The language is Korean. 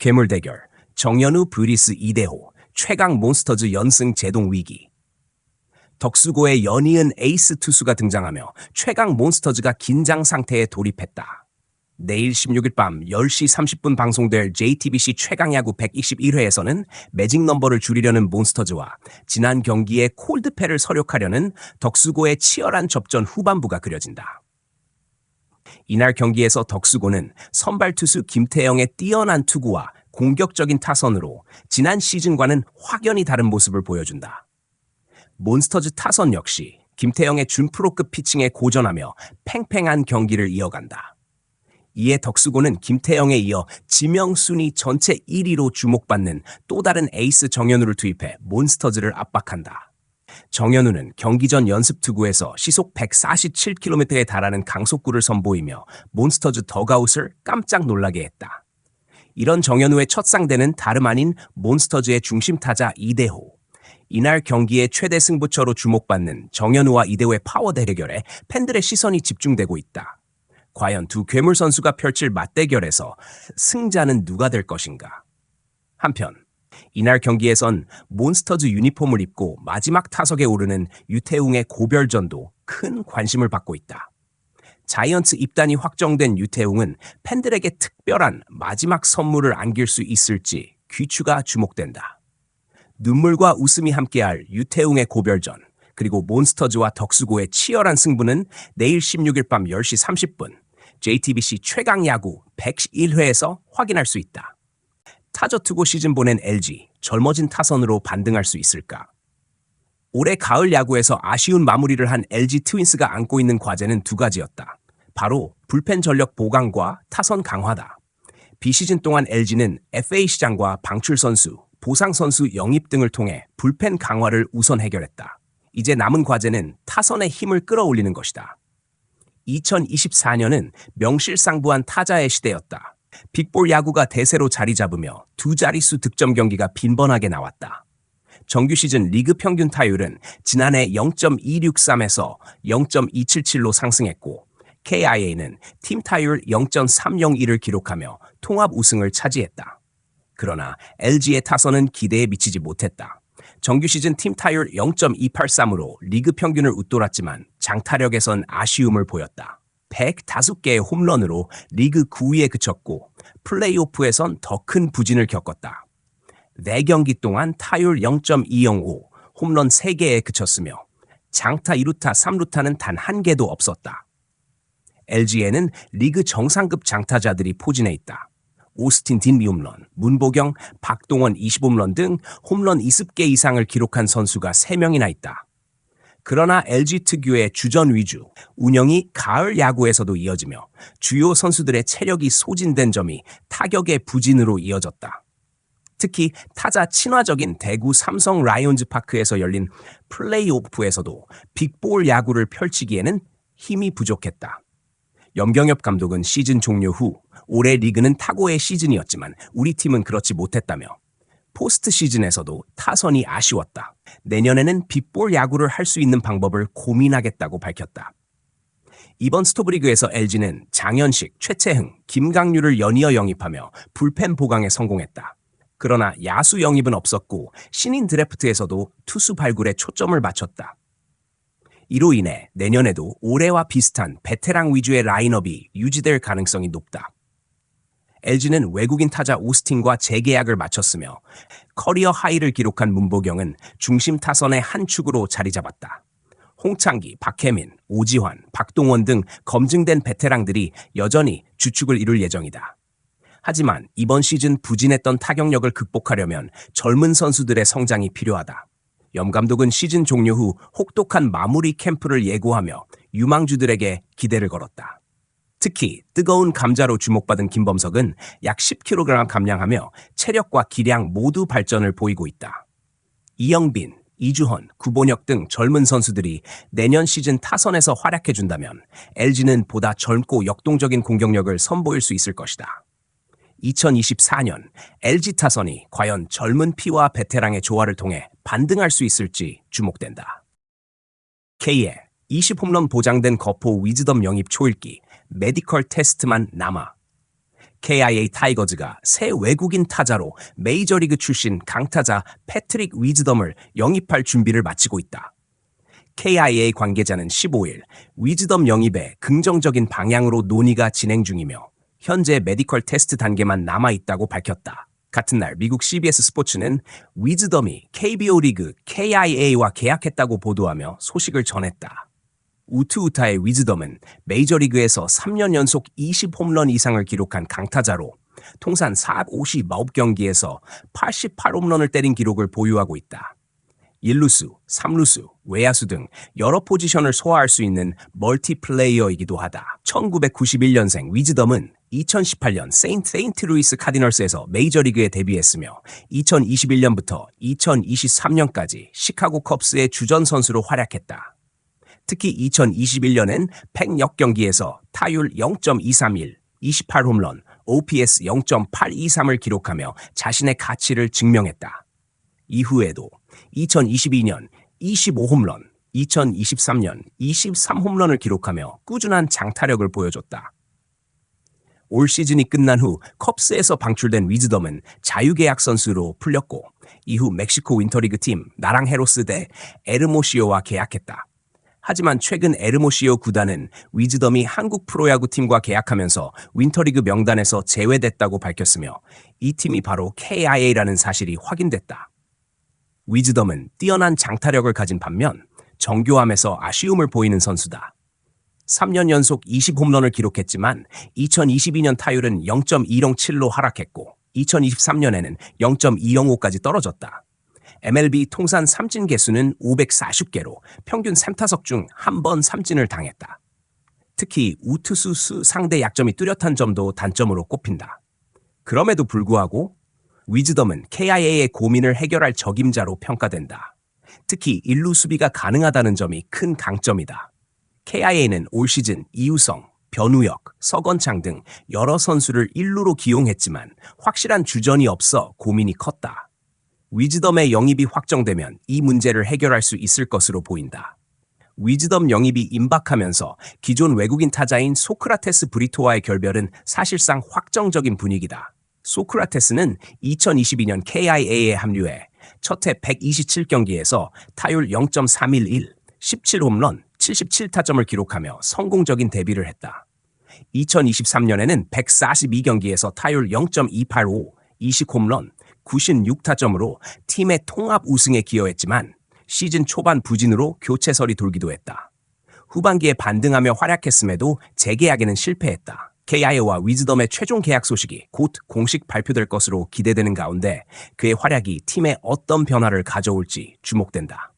괴물 대결, 정현우 브리스 이대호, 최강 몬스터즈 연승 제동 위기. 덕수고의 연이은 에이스 투수가 등장하며 최강 몬스터즈가 긴장 상태에 돌입했다. 내일 16일 밤 10시 30분 방송될 JTBC 최강야구 121회에서는 매직 넘버를 줄이려는 몬스터즈와 지난 경기에 콜드패를 서력하려는 덕수고의 치열한 접전 후반부가 그려진다. 이날 경기에서 덕수고는 선발 투수 김태형의 뛰어난 투구와 공격적인 타선으로 지난 시즌과는 확연히 다른 모습을 보여준다. 몬스터즈 타선 역시 김태형의 준프로급 피칭에 고전하며 팽팽한 경기를 이어간다. 이에 덕수고는 김태형에 이어 지명순위 전체 1위로 주목받는 또 다른 에이스 정현우를 투입해 몬스터즈를 압박한다. 정현우는 경기 전 연습 투구에서 시속 147km에 달하는 강속구를 선보이며 몬스터즈 덕아웃을 깜짝 놀라게 했다. 이런 정현우의 첫 상대는 다름 아닌 몬스터즈의 중심 타자 이대호. 이날 경기의 최대 승부처로 주목받는 정현우와 이대호의 파워 대결에 팬들의 시선이 집중되고 있다. 과연 두 괴물 선수가 펼칠 맞대결에서 승자는 누가 될 것인가? 한편 이날 경기에선 몬스터즈 유니폼을 입고 마지막 타석에 오르는 유태웅의 고별전도 큰 관심을 받고 있다. 자이언츠 입단이 확정된 유태웅은 팬들에게 특별한 마지막 선물을 안길 수 있을지 귀추가 주목된다. 눈물과 웃음이 함께할 유태웅의 고별전, 그리고 몬스터즈와 덕수고의 치열한 승부는 내일 16일 밤 10시 30분 JTBC 최강야구 101회에서 확인할 수 있다. 타저투고 시즌 보낸 LG, 젊어진 타선으로 반등할 수 있을까? 올해 가을 야구에서 아쉬운 마무리를 한 LG 트윈스가 안고 있는 과제는 두 가지였다. 바로 불펜 전력 보강과 타선 강화다. 비시즌 동안 LG는 FA 시장과 방출 선수, 보상 선수 영입 등을 통해 불펜 강화를 우선 해결했다. 이제 남은 과제는 타선의 힘을 끌어올리는 것이다. 2024년은 명실상부한 타자의 시대였다. 빅볼 야구가 대세로 자리 잡으며 두 자릿수 득점 경기가 빈번하게 나왔다. 정규 시즌 리그 평균 타율은 지난해 0.263에서 0.277로 상승했고 KIA는 팀 타율 0.301을 기록하며 통합 우승을 차지했다. 그러나 LG의 타선은 기대에 미치지 못했다. 정규 시즌 팀 타율 0.283으로 리그 평균을 웃돌았지만 장타력에선 아쉬움을 보였다. 105개의 홈런으로 리그 9위에 그쳤고 플레이오프에선 더 큰 부진을 겪었다. 4경기 동안 타율 0.205, 홈런 3개에 그쳤으며 장타 2루타, 3루타는 단 1개도 없었다. LG에는 리그 정상급 장타자들이 포진해 있다. 오스틴 딘비 홈런, 문보경, 박동원 20홈런 등 홈런 20개 이상을 기록한 선수가 3명이나 있다. 그러나 LG 특유의 주전 위주, 운영이 가을 야구에서도 이어지며 주요 선수들의 체력이 소진된 점이 타격의 부진으로 이어졌다. 특히 타자 친화적인 대구 삼성 라이온즈 파크에서 열린 플레이오프에서도 빅볼 야구를 펼치기에는 힘이 부족했다. 염경엽 감독은 시즌 종료 후 올해 리그는 타고의 시즌이었지만 우리 팀은 그렇지 못했다며 포스트 시즌에서도 타선이 아쉬웠다. 내년에는 빅볼 야구를 할 수 있는 방법을 고민하겠다고 밝혔다. 이번 스토브리그에서 LG는 장현식, 최채흥, 김강률을 연이어 영입하며 불펜 보강에 성공했다. 그러나 야수 영입은 없었고 신인 드래프트에서도 투수 발굴에 초점을 맞췄다. 이로 인해 내년에도 올해와 비슷한 베테랑 위주의 라인업이 유지될 가능성이 높다. LG는 외국인 타자 오스틴과 재계약을 마쳤으며 커리어 하이를 기록한 문보경은 중심 타선의 한 축으로 자리 잡았다. 홍창기, 박혜민, 오지환, 박동원 등 검증된 베테랑들이 여전히 주축을 이룰 예정이다. 하지만 이번 시즌 부진했던 타격력을 극복하려면 젊은 선수들의 성장이 필요하다. 염 감독은 시즌 종료 후 혹독한 마무리 캠프를 예고하며 유망주들에게 기대를 걸었다. 특히 뜨거운 감자로 주목받은 김범석은 약 10kg 감량하며 체력과 기량 모두 발전을 보이고 있다. 이영빈, 이주헌, 구본혁 등 젊은 선수들이 내년 시즌 타선에서 활약해준다면 LG는 보다 젊고 역동적인 공격력을 선보일 수 있을 것이다. 2024년 LG 타선이 과연 젊은 피와 베테랑의 조화를 통해 반등할 수 있을지 주목된다. K의 20홈런 보장된 거포 위즈덤 영입 초읽기, 메디컬 테스트만 남아. KIA 타이거즈가 새 외국인 타자로 메이저리그 출신 강타자 패트릭 위즈덤을 영입할 준비를 마치고 있다. KIA 관계자는 15일 위즈덤 영입에 긍정적인 방향으로 논의가 진행 중이며 현재 메디컬 테스트 단계만 남아있다고 밝혔다. 같은 날 미국 CBS 스포츠는 위즈덤이 KBO 리그 KIA와 계약했다고 보도하며 소식을 전했다. 우투우타의 위즈덤은 메이저리그에서 3년 연속 20홈런 이상을 기록한 강타자로 통산 459경기에서 88홈런을 때린 기록을 보유하고 있다. 1루수, 3루수, 외야수 등 여러 포지션을 소화할 수 있는 멀티플레이어이기도 하다. 1991년생 위즈덤은 2018년 세인트루이스 카디널스에서 메이저리그에 데뷔했으며 2021년부터 2023년까지 시카고 컵스의 주전 선수로 활약했다. 특히 2021년엔 100여 경기에서 타율 0.231, 28홈런, OPS 0.823을 기록하며 자신의 가치를 증명했다. 이후에도 2022년 25홈런, 2023년 23홈런을 기록하며 꾸준한 장타력을 보여줬다. 올 시즌이 끝난 후 컵스에서 방출된 위즈덤은 자유계약 선수로 풀렸고 이후 멕시코 윈터리그 팀 나랑헤로스 대 에르모시오와 계약했다. 하지만 최근 에르모시오 구단은 위즈덤이 한국 프로야구팀과 계약하면서 윈터리그 명단에서 제외됐다고 밝혔으며 이 팀이 바로 KIA라는 사실이 확인됐다. 위즈덤은 뛰어난 장타력을 가진 반면 정교함에서 아쉬움을 보이는 선수다. 3년 연속 20홈런을 기록했지만 2022년 타율은 0.207로 하락했고 2023년에는 0.205까지 떨어졌다. MLB 통산 삼진 개수는 540개로 평균 3타석 중 한 번 삼진을 당했다. 특히 우투수 상대 약점이 뚜렷한 점도 단점으로 꼽힌다. 그럼에도 불구하고 위즈덤은 KIA의 고민을 해결할 적임자로 평가된다. 특히 1루 수비가 가능하다는 점이 큰 강점이다. KIA는 올 시즌 이우성, 변우혁, 서건창 등 여러 선수를 1루로 기용했지만 확실한 주전이 없어 고민이 컸다. 위즈덤의 영입이 확정되면 이 문제를 해결할 수 있을 것으로 보인다. 위즈덤 영입이 임박하면서 기존 외국인 타자인 소크라테스 브리토와의 결별은 사실상 확정적인 분위기다. 소크라테스는 2022년 KIA에 합류해 첫해 127경기에서 타율 0.311, 17홈런, 77타점을 기록하며 성공적인 데뷔를 했다. 2023년에는 142경기에서 타율 0.285, 20홈런, 96타점으로 팀의 통합 우승에 기여했지만 시즌 초반 부진으로 교체설이 돌기도 했다. 후반기에 반등하며 활약했음에도 재계약에는 실패했다. KIA와 위즈덤의 최종 계약 소식이 곧 공식 발표될 것으로 기대되는 가운데 그의 활약이 팀에 어떤 변화를 가져올지 주목된다.